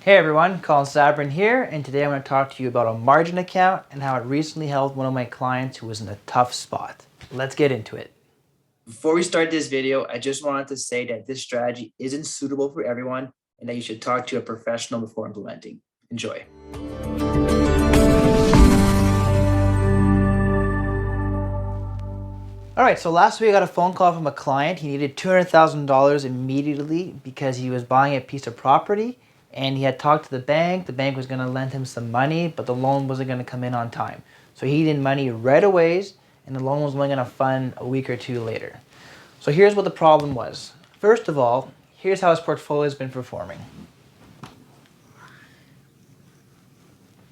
Hey everyone, Colin Sabourin here, and today I'm going to talk to you about a margin account and how it recently helped one of my clients who was in a tough spot. Let's get into it. Before we start this video, I just wanted to say that this strategy isn't suitable for everyone and that you should talk to a professional before implementing. Enjoy. All right, so last week I got a phone call from a client. He needed $200,000 immediately because he was buying a piece of property and he had talked to the bank. The bank was going to lend him some money, but the loan wasn't going to come in on time. So he needed money right away and the loan was only going to fund a week or two later. So here's what the problem was. First of all, here's how his portfolio has been performing.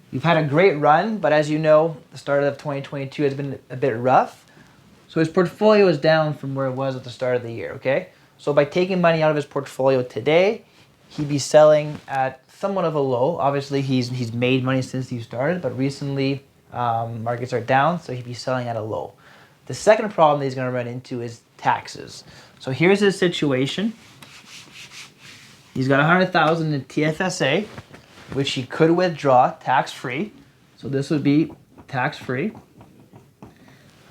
You've had a great run, but as you know, the start of 2022 has been a bit rough. So his portfolio is down from where it was at the start of the year, okay? So by taking money out of his portfolio today, he'd be selling at somewhat of a low. Obviously, he's made money since he started, but recently markets are down, so he'd be selling at a low. The second problem that he's going to run into is taxes. So here's his situation. He's got $100,000 in TFSA, which he could withdraw tax-free. So this would be tax-free.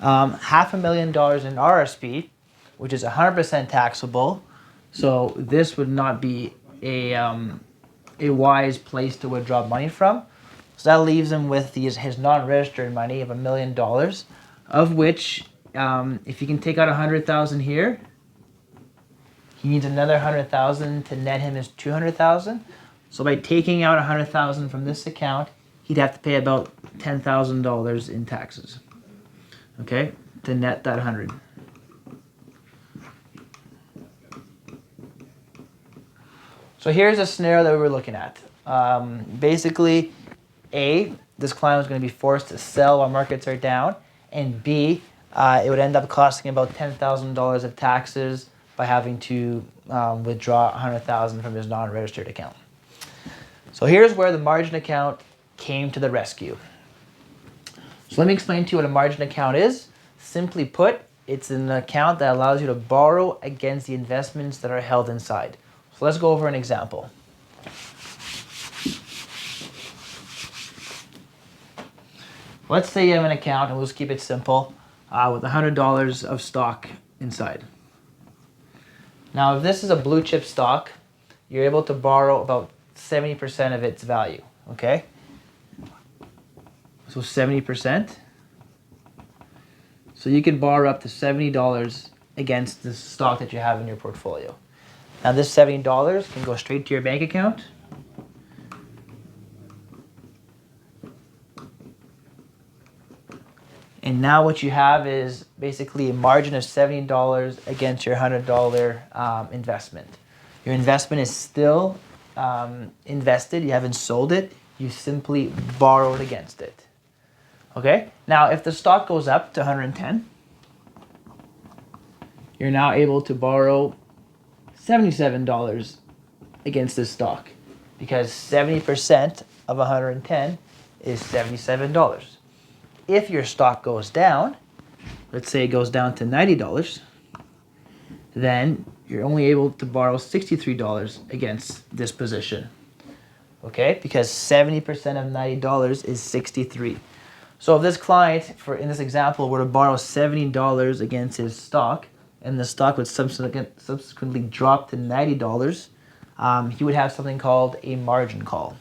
$500,000 in RSP, which is 100% taxable. So this would not be a wise place to withdraw money from. So that leaves him with his non-registered money of $1 million, of which if you can take out 100,000 here, he needs another 100,000 to net him his 200,000. So by taking out 100,000 from this account, he'd have to pay about $10,000 in taxes. Okay, to net that 100. So here's a scenario that we were looking at. Basically, A, this client was going to be forced to sell while markets are down, and B, it would end up costing about $10,000 of taxes by having to withdraw 100,000 from his non-registered account. So here's where the margin account came to the rescue. So let me explain to you what a margin account is. Simply put, it's an account that allows you to borrow against the investments that are held inside. So let's go over an example. Let's say you have an account, and we'll just keep it simple, with $100 of stock inside. Now, if this is a blue chip stock, you're able to borrow about 70% of its value, okay? So 70%. So you can borrow up to $70 against the stock that you have in your portfolio. Now this $70 can go straight to your bank account. And now what you have is basically a margin of $70 against your $100 investment. Your investment is still invested. You haven't sold it. You simply borrowed against it. Okay, now if the stock goes up to 110, you're now able to borrow $77 against this stock because 70% of 110 is $77. If your stock goes down, let's say it goes down to $90, then you're only able to borrow $63 against this position. Okay, because 70% of $90 is 63. So if this client, in this example, were to borrow $70 against his stock, and the stock would subsequently drop to $90, he would have something called a margin call.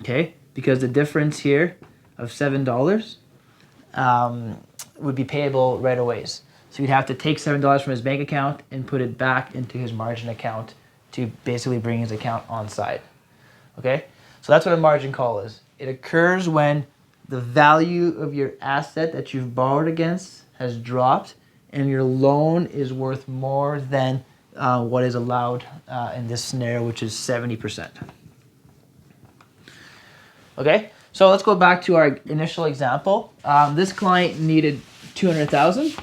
Okay, because the difference here of $7 would be payable right away. So he'd have to take $7 from his bank account and put it back into his margin account to basically bring his account on side. Okay, so that's what a margin call is. It occurs when the value of your asset that you've borrowed against has dropped and your loan is worth more than what is allowed in this scenario, which is 70%. Okay, so let's go back to our initial example. This client needed $200,000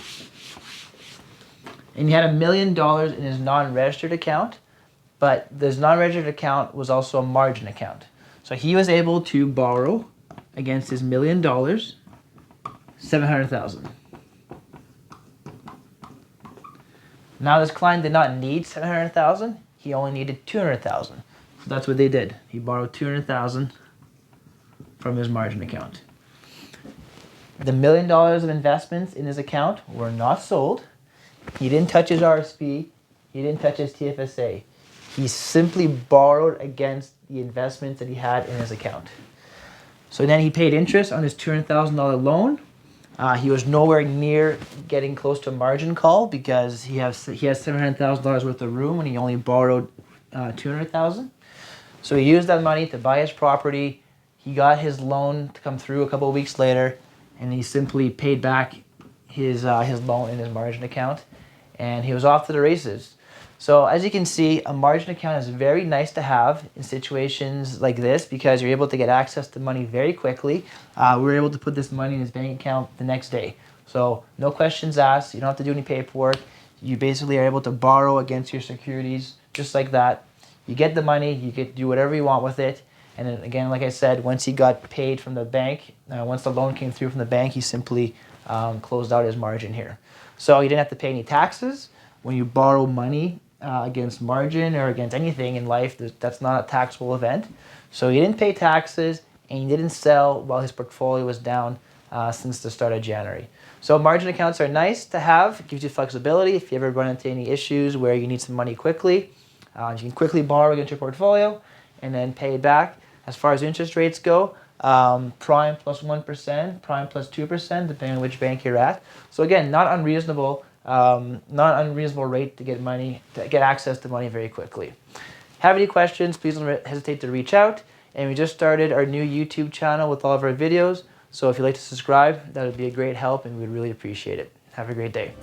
and he had $1 million in his non-registered account, but this non-registered account was also a margin account. So he was able to borrow against his $1 million, $700,000. Now this client did not need $700,000. He only needed $200,000. So that's what they did. He borrowed $200,000 from his margin account. The $1 million of investments in his account were not sold. He didn't touch his RSP. He didn't touch his TFSA. He simply borrowed against the investments that he had in his account. So then he paid interest on his $200,000 loan. He was nowhere near getting close to a margin call because he has $700,000 worth of room and he only borrowed $200,000. So he used that money to buy his property. He got his loan to come through a couple of weeks later, and he simply paid back his loan in his margin account, and he was off to the races. So as you can see, a margin account is very nice to have in situations like this because you're able to get access to money very quickly. We were able to put this money in his bank account the next day. So no questions asked. You don't have to do any paperwork. You basically are able to borrow against your securities just like that. You get the money. You get to do whatever you want with it. And then again, like I said, once he got paid from the bank, once the loan came through from the bank, he simply closed out his margin here. So he didn't have to pay any taxes. When you borrow money against margin or against anything in life, that's not a taxable event. So he didn't pay taxes and he didn't sell while his portfolio was down since the start of January. So margin accounts are nice to have. It gives you flexibility if you ever run into any issues where you need some money quickly. You can quickly borrow against your portfolio and then pay it back. As far as interest rates go, prime plus 1%, prime plus 2%, depending on which bank you're at. So again, not unreasonable rate to get money, to get access to money very quickly. Have any questions, please don't hesitate to reach out. And we just started our new YouTube channel with all of our videos. So if you'd like to subscribe, that would be a great help and we'd really appreciate it. Have a great day.